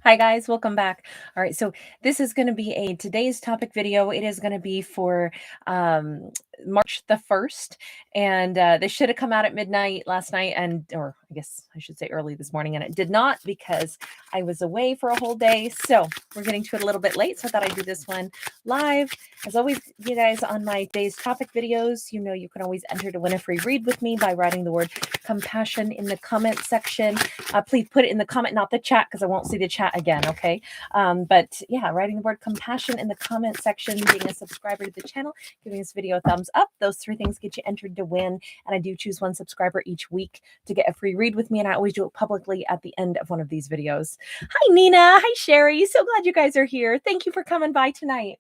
Hi guys, welcome back. All right, so this is going to be a today's topic video. It is going to be for um, March the 1st, and this should have come out at midnight last night, or I guess I should say early this morning, and it did not because I was away for a whole day. So we're getting to it a little bit late, so I thought I'd do this one live. As always, you guys, on my day's topic videos, you know you can always enter to win a free read with me by writing the word compassion in the comment section. Please put it in the comment, not the chat, because I won't see the chat again, okay? But yeah, writing the word compassion in the comment section, being a subscriber to the channel, giving this video a thumbs up. Those three things get you entered to win. And I do choose one subscriber each week to get a free read with me, and I always do it publicly at the end of one of these videos. Hi, Nina. Hi, Sherry. So glad you guys are here. Thank you for coming by tonight.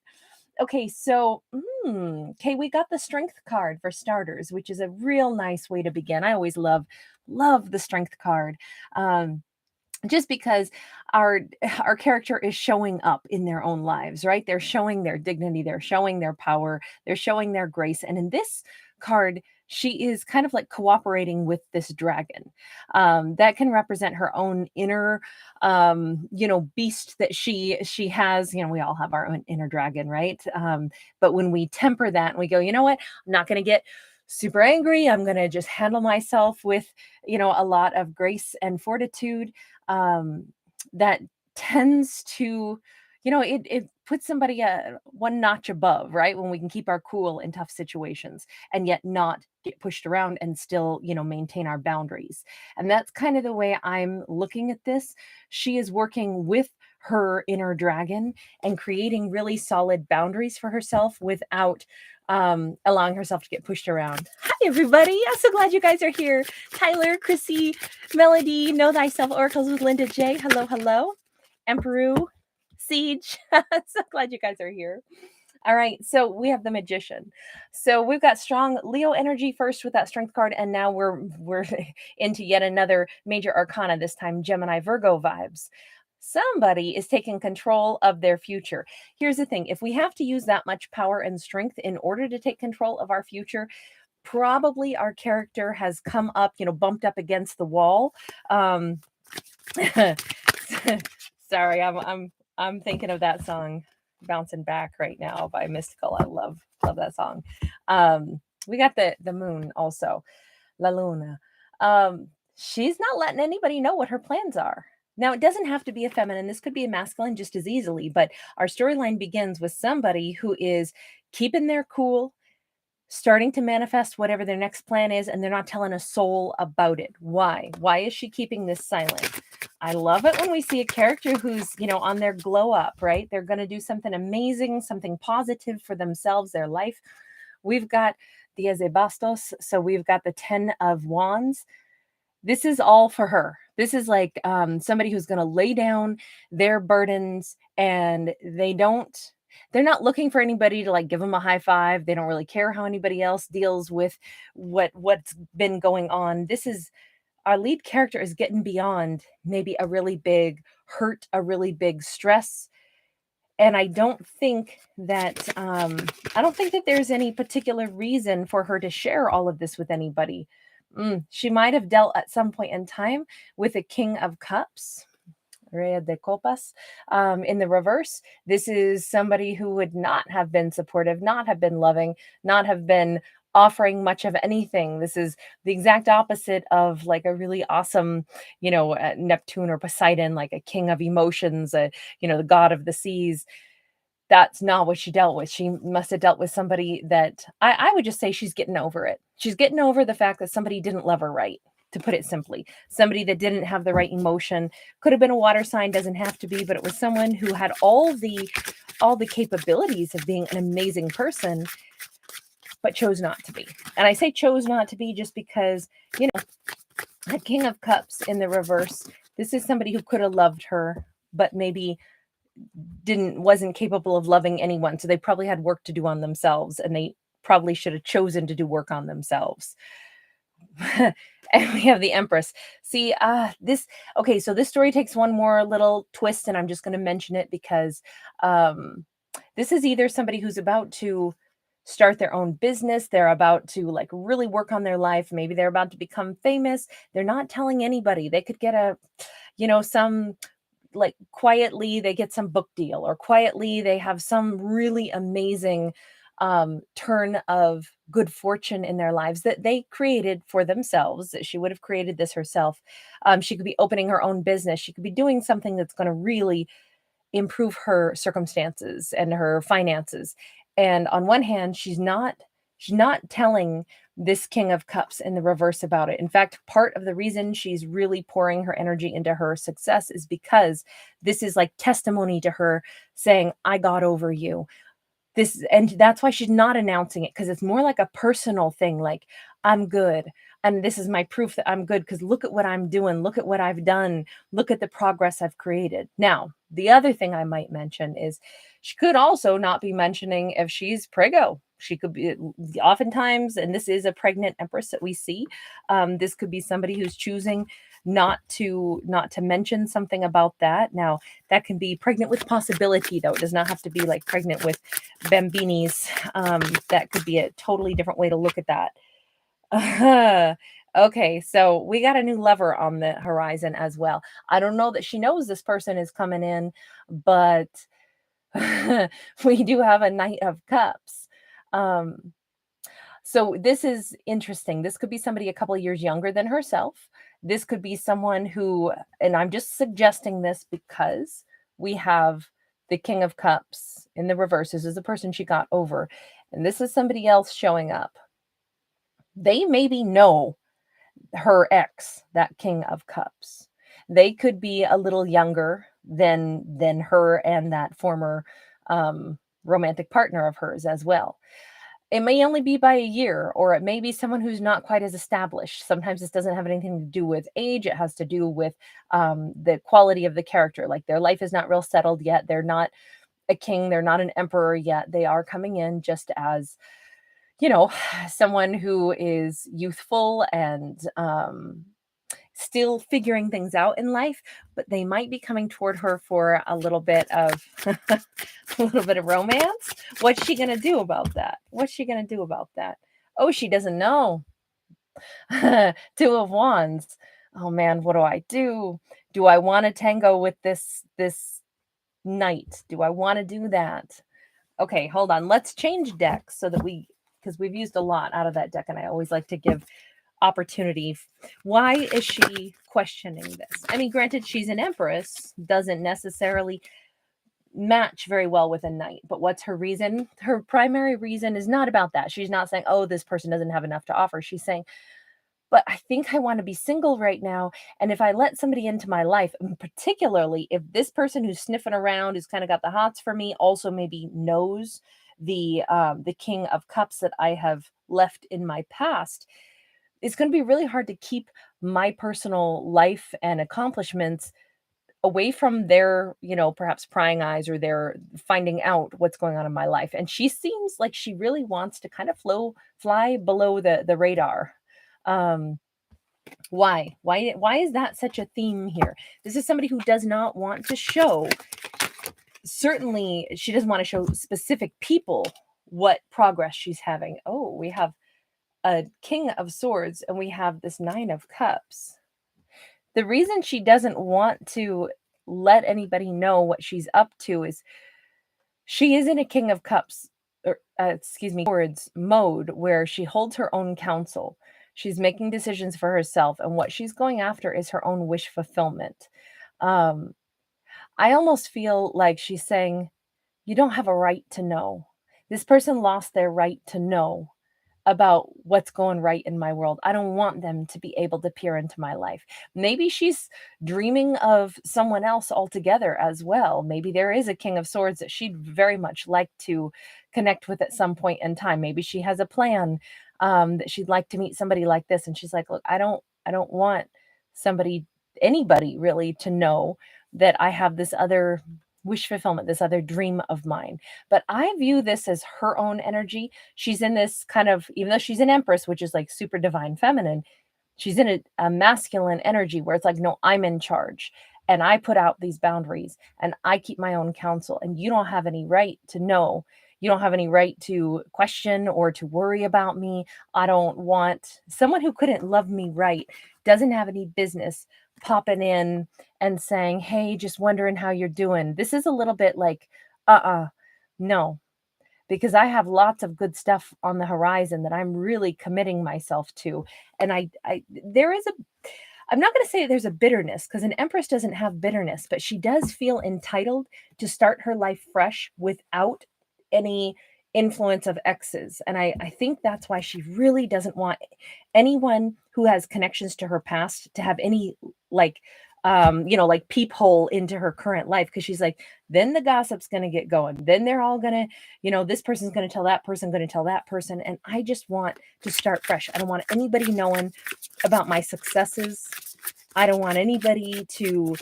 Okay, so, okay, we got the strength card for starters, which is a real nice way to begin. I always love the strength card. Just because our character is showing up in their own lives, right? They're showing their dignity, they're showing their power, they're showing their grace. And in this card, she is kind of like cooperating with this dragon. That can represent her own inner beast that she has. We all have our own inner dragon, right? But when we temper that and we go, you know what, I'm not going to get super angry, I'm going to just handle myself with a lot of grace and fortitude. That tends to, it puts somebody one notch above, right? When we can keep our cool in tough situations and yet not get pushed around and still, maintain our boundaries. And that's kind of the way I'm looking at this. She is working with her inner dragon and creating really solid boundaries for herself without allowing herself to get pushed around. Hi, everybody. I'm so glad you guys are here. Tyler, Chrissy, Melody, Know Thyself Oracles with Linda J. Hello, hello. Emperor, Siege. So glad you guys are here. All right, so we have the Magician. So we've got strong Leo energy first with that strength card, and now we're into yet another major arcana, this time Gemini Virgo vibes. Somebody is taking control of their future. Here's the thing. If we have to use that much power and strength in order to take control of our future, probably our character has come up, bumped up against the wall. Sorry, I'm thinking of that song, Bouncing Back right now by Mystical. I love that song. We got the moon also, La Luna. She's not letting anybody know what her plans are. Now, it doesn't have to be a feminine. This could be a masculine just as easily, but our storyline begins with somebody who is keeping their cool, starting to manifest whatever their next plan is, and they're not telling a soul about it. Why? Why is she keeping this silent? I love it when we see a character who's, on their glow up, right? They're going to do something amazing, something positive for themselves, their life. We've got the Bastos, so we've got the 10 of Wands. This is all for her. This is like somebody who's going to lay down their burdens, and they're not looking for anybody to like give them a high five. They don't really care how anybody else deals with what's been going on. This is our lead character is getting beyond maybe a really big hurt, a really big stress. And I don't think that there's any particular reason for her to share all of this with anybody. She might have dealt at some point in time with a King of Cups, Rey de Copas, in the reverse. This is somebody who would not have been supportive, not have been loving, not have been offering much of anything. This is the exact opposite of like a really awesome, Neptune or Poseidon, like a king of emotions, the god of the seas. That's not what she dealt with. She must have dealt with somebody that I would just say she's getting over it. She's getting over the fact that somebody didn't love her right, to put it simply. Somebody that didn't have the right emotion. Could have been a water sign, doesn't have to be, but it was someone who had all the capabilities of being an amazing person, but chose not to be. And I say chose not to be just because, a King of Cups in the reverse, this is somebody who could have loved her, but maybe wasn't capable of loving anyone. So they probably had work to do on themselves, and they probably should have chosen to do work on themselves. And we have the Empress. See, so this story takes one more little twist, and I'm just going to mention it because this is either somebody who's about to start their own business. They're about to like really work on their life. Maybe they're about to become famous. They're not telling anybody. They could get some like quietly they get some book deal, or quietly they have some really amazing turn of good fortune in their lives that they created for themselves, that she would have created this herself. She could be opening her own business. She could be doing something that's going to really improve her circumstances and her finances. And on one hand, she's not telling this King of Cups in the reverse about it. In fact, part of the reason she's really pouring her energy into her success is because this is like testimony to her saying, I got over you. This, and that's why she's not announcing it, because it's more like a personal thing, like, I'm good, and this is my proof that I'm good, because look at what I'm doing, look at what I've done, look at the progress I've created. Now, the other thing I might mention is she could also not be mentioning if she's preggo. She could be, oftentimes, and this is a pregnant empress that we see, this could be somebody who's choosing not to mention something about that. Now, that can be pregnant with possibility, though. It does not have to be like pregnant with bambinis. That could be a totally different way to look at that. Okay, so we got a new lover on the horizon as well. I don't know that she knows this person is coming in, but we do have a Knight of Cups. So this is interesting. This could be somebody a couple of years younger than herself. This could be someone who, and I'm just suggesting this because we have the King of Cups in the reverse. This is the person she got over. And this is somebody else showing up. They maybe know her ex, that King of Cups. They could be a little younger than her and that former romantic partner of hers as well. It may only be by a year, or it may be someone who's not quite as established. Sometimes this doesn't have anything to do with age. It has to do with the quality of the character. Like, their life is not real settled yet. They're not a king. They're not an emperor yet. They are coming in just as, someone who is youthful and still figuring things out in life, but they might be coming toward her for a little bit of a little bit of romance. What's she gonna do about that? What's she gonna do about that? Oh, she doesn't know. Two of Wands. Oh man, what do I do? Do I want to tango with this knight? Do I want to do that? Okay, hold on. Let's change decks so that because we've used a lot out of that deck, and I always like to give opportunity. Why is she questioning this? I mean, granted, she's an empress, doesn't necessarily match very well with a knight, but what's her reason? Her primary reason is not about that. She's not saying, oh, this person doesn't have enough to offer. She's saying, but I think I want to be single right now. And if I let somebody into my life, and particularly if this person who's sniffing around, who's kind of got the hots for me, also maybe knows the King of Cups that I have left in my past, it's going to be really hard to keep my personal life and accomplishments away from their, perhaps prying eyes, or their finding out what's going on in my life. And she seems like she really wants to kind of fly below the radar. Why is that such a theme here? This is somebody who does not want to show, certainly she doesn't want to show specific people what progress she's having. Oh, we have a King of Swords and we have this Nine of Cups. The reason she doesn't want to let anybody know what she's up to is she is in a King of Cups, or Swords mode, where she holds her own counsel. She's making decisions for herself, and what she's going after is her own wish fulfillment. Um, I almost feel like she's saying, you don't have a right to know. This person lost their right to know about what's going right in my world. I don't want them to be able to peer into my life. Maybe she's dreaming of someone else altogether as well. Maybe there is a King of Swords that she'd very much like to connect with at some point in time. Maybe she has a plan that she'd like to meet somebody like this, and she's like, look, I don't want anybody really to know that I have this other wish fulfillment, this other dream of mine. But I view this as her own energy. She's in this kind of, even though she's an empress, which is like super divine feminine, she's in a masculine energy where it's like, no, I'm in charge. And I put out these boundaries and I keep my own counsel. And you don't have any right to know. You don't have any right to question or to worry about me. I don't want someone who couldn't love me right, doesn't have any business popping in and saying, hey, just wondering how you're doing. This is a little bit like, no, because I have lots of good stuff on the horizon that I'm really committing myself to. And there is I'm not going to say there's a bitterness, because an Empress doesn't have bitterness, but she does feel entitled to start her life fresh without any influence of exes. And I think that's why she really doesn't want anyone who has connections to her past to have any like like peephole into her current life, because she's like, then the gossip's going to get going, then they're all going to, this person's going to tell that person, going to tell that person, and I just want to start fresh. I don't want anybody knowing about my successes. I don't want anybody to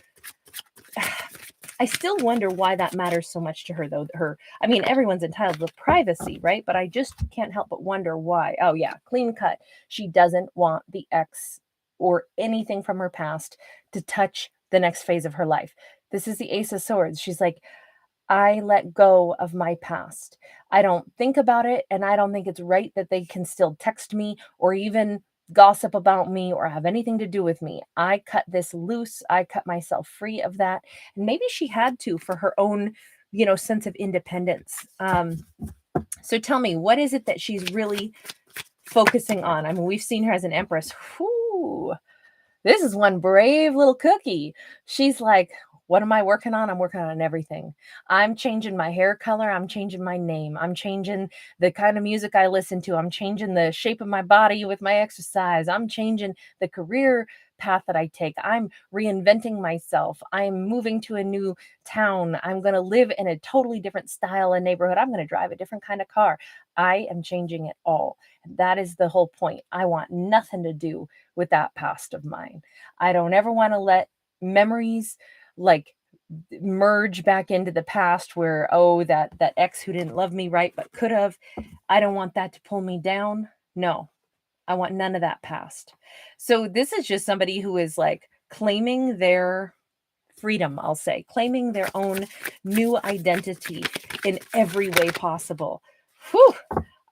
I still wonder why that matters so much to her, though. Everyone's entitled to privacy, right? But I just can't help but wonder why. Oh yeah, clean cut. She doesn't want the ex or anything from her past to touch the next phase of her life. This is the Ace of Swords. She's like, I let go of my past. I don't think about it, and I don't think it's right that they can still text me or even gossip about me or have anything to do with me. I cut this loose. I cut myself free of that. And maybe she had to for her own, sense of independence. So tell me, what is it that she's really focusing on? We've seen her as an Empress. Whew, this is one brave little cookie. She's like, what am I working on? I'm working on everything. I'm changing my hair color. I'm changing my name. I'm changing the kind of music I listen to. I'm changing the shape of my body with my exercise. I'm changing the career path that I take. I'm reinventing myself. I'm moving to a new town. I'm going to live in a totally different style and neighborhood. I'm going to drive a different kind of car. I am changing it all. That is the whole point. I want nothing to do with that past of mine. I don't ever want to let memories like merge back into the past where, that ex who didn't love me right but could have. I don't want that to pull me down. No, I want none of that past. So this is just somebody who is like claiming their freedom, I'll say, claiming their own new identity in every way possible. Whew.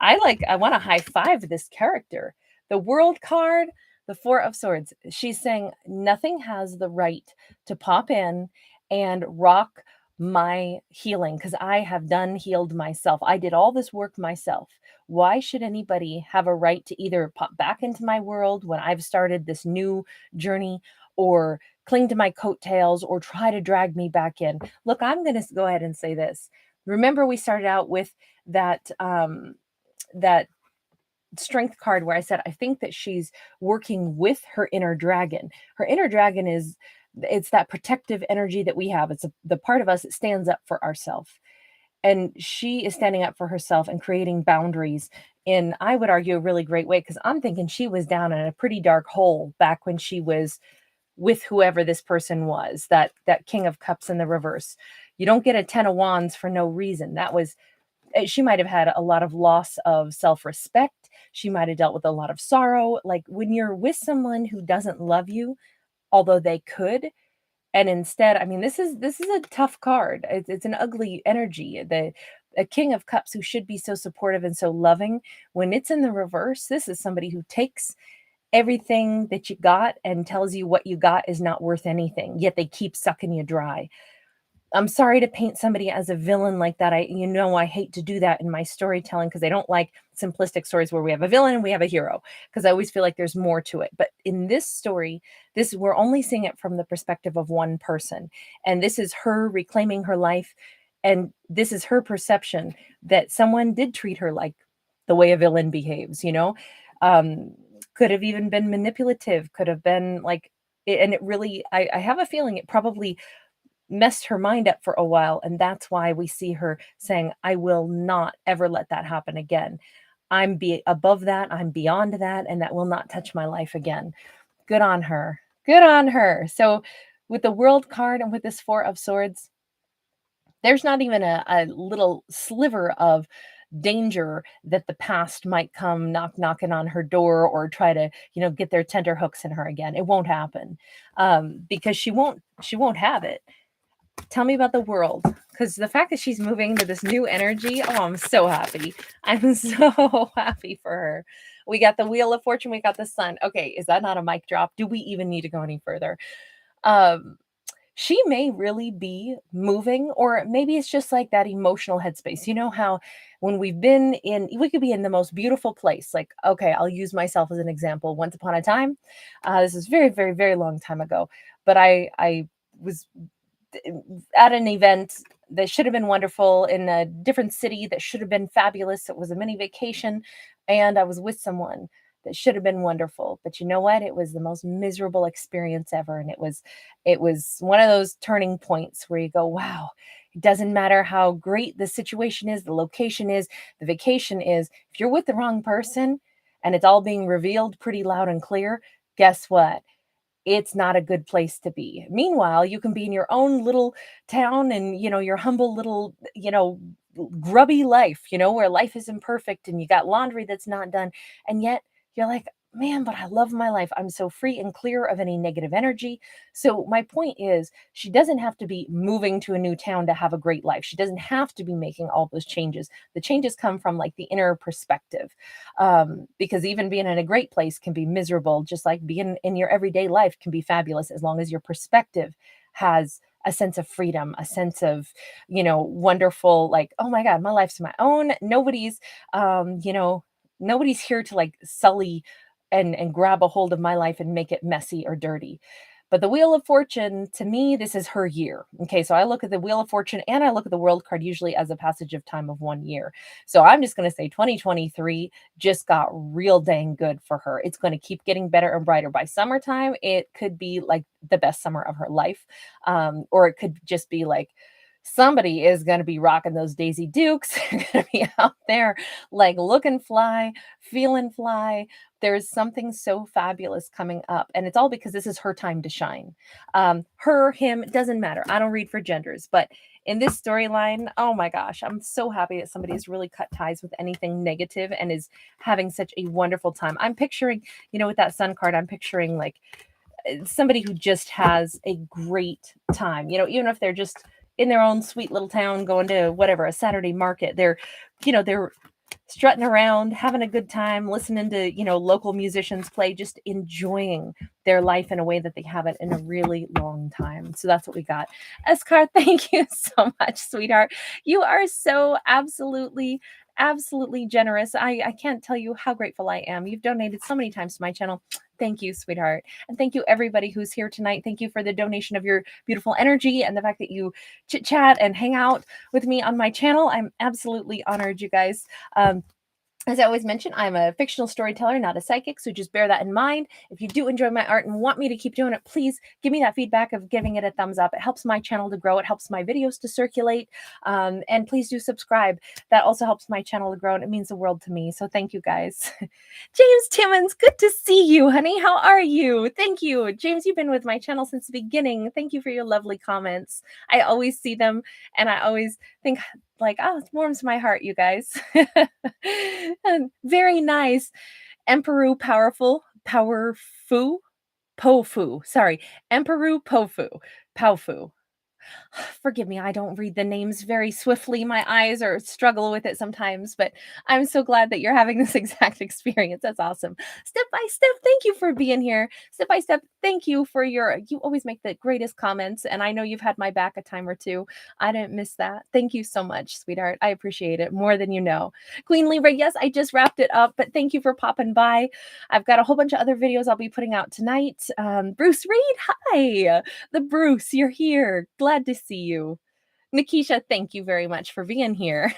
I want to high five this character. The World card, the Four of Swords. She's saying nothing has the right to pop in and rock my healing, because I have done healed myself. I did all this work myself. Why should anybody have a right to either pop back into my world when I've started this new journey, or cling to my coattails, or try to drag me back in? Look, I'm going to go ahead and say this. Remember, we started out with that strength card where I said I think that she's working with her inner dragon. Her inner dragon it's that protective energy that we have. It's the part of us that stands up for ourselves. And she is standing up for herself and creating boundaries in, I would argue, a really great way, because I'm thinking she was down in a pretty dark hole back when she was with whoever this person was, that King of Cups in the reverse. You don't get a 10 of Wands for no reason. She might have had a lot of loss of self-respect. She might have dealt with a lot of sorrow. Like when you're with someone who doesn't love you, although they could, and instead, this is a tough card. It's an ugly energy. A King of Cups who should be so supportive and so loving, when it's in the reverse, this is somebody who takes everything that you got and tells you what you got is not worth anything, yet they keep sucking you dry. I'm sorry to paint somebody as a villain like that. I hate to do that in my storytelling, because I don't like simplistic stories where we have a villain and we have a hero, because I always feel like there's more to it. But in this story, we're only seeing it from the perspective of one person. And this is her reclaiming her life. And this is her perception that someone did treat her like the way a villain behaves, could have even been manipulative, could have been like, and it really, I have a feeling it probably messed her mind up for a while. And that's why we see her saying, I will not ever let that happen again. I'm above that. I'm beyond that. And that will not touch my life again. Good on her. Good on her. So with the World card and with this Four of Swords, there's not even a little sliver of danger that the past might come knocking on her door or try to, get their tenter hooks in her again. It won't happen, because she won't have it. Tell me about the World, because the fact that she's moving to this new energy, I'm so happy. I'm so happy for her. We got the Wheel of Fortune. We got the Sun. Okay, is that not a mic drop? Do we even need to go any further? Um, she may really be moving, or maybe it's just like that emotional headspace. You know how when we could be in the most beautiful place. Like, okay, I'll use myself as an example. Once upon a time, this is very, very, very long time ago, but I was at an event that should have been wonderful in a different city that should have been fabulous. It was a mini vacation, and I was with someone that should have been wonderful. But you know what? It was the most miserable experience ever, and it was one of those turning points where you go, "Wow, it doesn't matter how great the situation is, the location is, the vacation is. If you're with the wrong person and it's all being revealed pretty loud and clear, guess what? It's not a good place to be." Meanwhile, you can be in your own little town and, your humble little, grubby life, where life is imperfect and you got laundry that's not done. And yet you're like, man, but I love my life. I'm so free and clear of any negative energy. So my point is, she doesn't have to be moving to a new town to have a great life. She doesn't have to be making all those changes. The changes come from like the inner perspective, because even being in a great place can be miserable, just like being in your everyday life can be fabulous as long as your perspective has a sense of freedom, a sense of, wonderful, like, oh my God, my life's my own. Nobody's here to like sully and grab a hold of my life and make it messy or dirty. But the Wheel of Fortune, to me, this is her year. Okay, so I look at the Wheel of Fortune and I look at the World card usually as a passage of time of 1 year. So I'm just going to say 2023 just got real dang good for her. It's going to keep getting better and brighter. By summertime, it could be like the best summer of her life. Or it could just be like, somebody is going to be rocking those Daisy Dukes. They're going to be out there like looking fly, feeling fly. There's something so fabulous coming up, and it's all because this is her time to shine. Her, him, it doesn't matter. I don't read for genders, but in this storyline, oh my gosh, I'm so happy that somebody has really cut ties with anything negative and is having such a wonderful time. I'm picturing, with that sun card, I'm picturing like somebody who just has a great time, even if they're just in their own sweet little town going to whatever, a Saturday market. They're strutting around, having a good time, listening to, local musicians play, just enjoying their life in a way that they haven't in a really long time. So that's what we got. Escar, thank you so much, sweetheart. You are so absolutely generous. I can't tell you how grateful I am. You've donated so many times to my channel. Thank you, sweetheart. And thank you, everybody who's here tonight. Thank you for the donation of your beautiful energy and the fact that you chit chat and hang out with me on my channel. I'm absolutely honored, you guys. As I always mention, I'm a fictional storyteller, not a psychic, so just bear that in mind. If you do enjoy my art and want me to keep doing it, please give me that feedback of giving it a thumbs up. It helps my channel to grow. It helps my videos to circulate. And please do subscribe. That also helps my channel to grow, and it means the world to me. So thank you, guys. James Timmons, good to see you, honey. How are you? Thank you. James, you've been with my channel since the beginning. Thank you for your lovely comments. I always see them, and I always think, like, oh, it warms my heart, you guys. And very nice. Emperor Pofu. Sorry. Emperor Pofu. Forgive me, I don't read the names very swiftly. My eyes are struggle with it sometimes, but I'm so glad that you're having this exact experience. That's awesome. Step by step, thank you for being here. Step by step, thank you for you always make the greatest comments, and I know you've had my back a time or two. I didn't miss that. Thank you so much, sweetheart. I appreciate it more than you know. Queen Libra, yes, I just wrapped it up, but thank you for popping by. I've got a whole bunch of other videos I'll be putting out tonight. Bruce Reed, hi. The Bruce, you're here. Glad to see you. Nikisha, thank you very much for being here.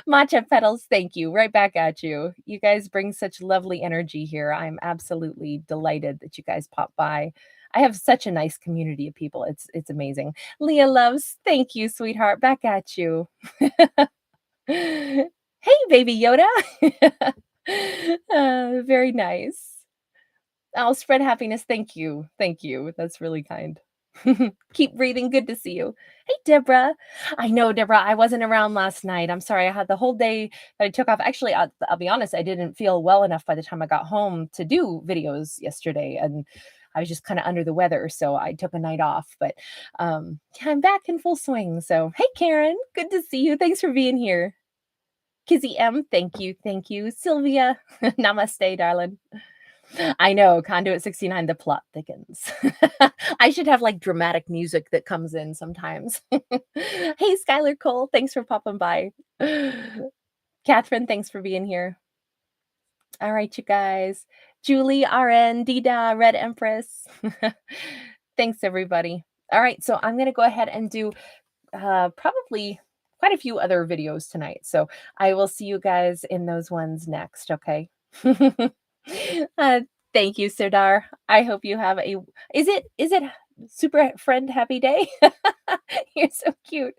Matcha Petals, thank you. Right back at you. You guys bring such lovely energy here. I'm absolutely delighted that you guys pop by. I have such a nice community of people. It's amazing. Leah Loves, thank you, sweetheart. Back at you. Hey, baby Yoda. Very nice. I'll spread happiness. Thank you. Thank you. That's really kind. Keep breathing. Good to see you. Hey, Deborah. I know, Deborah, I wasn't around last night. I'm sorry. I had the whole day that I took off. Actually, I'll be honest, I didn't feel well enough by the time I got home to do videos yesterday. And I was just kind of under the weather. So I took a night off. But I'm back in full swing. So, hey, Karen. Good to see you. Thanks for being here. Kizzy M, thank you. Thank you. Sylvia, namaste, darling. I know, Conduit 69, the plot thickens. I should have, like, dramatic music that comes in sometimes. Hey, Skylar Cole, thanks for popping by. Catherine, thanks for being here. All right, you guys. Julie, RN, Dida, Red Empress. Thanks, everybody. All right, so I'm gonna go ahead and do probably quite a few other videos tonight. So I will see you guys in those ones next, okay? uh, thank you, Serdar. I hope you have a is it super friend happy day? You're so cute.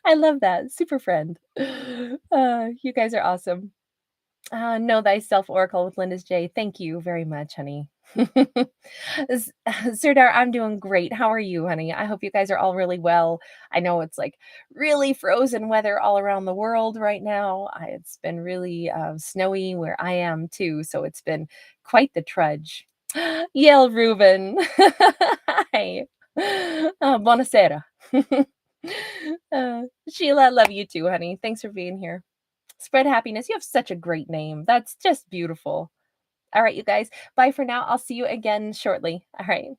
I love that. Super friend. You guys are awesome. Know thyself, Oracle with Linda's J. Thank you very much, honey. Serdar, I'm doing great. How are you, honey? I hope you guys are all really well. I know it's like really frozen weather all around the world right now. It's been really snowy where I am too, so it's been quite the trudge. Yale Reuben. Hi. Buonasera. Sheila, love you too, honey. Thanks for being here. Spread happiness. You have such a great name. That's just beautiful. All right, you guys. Bye for now. I'll see you again shortly. All right.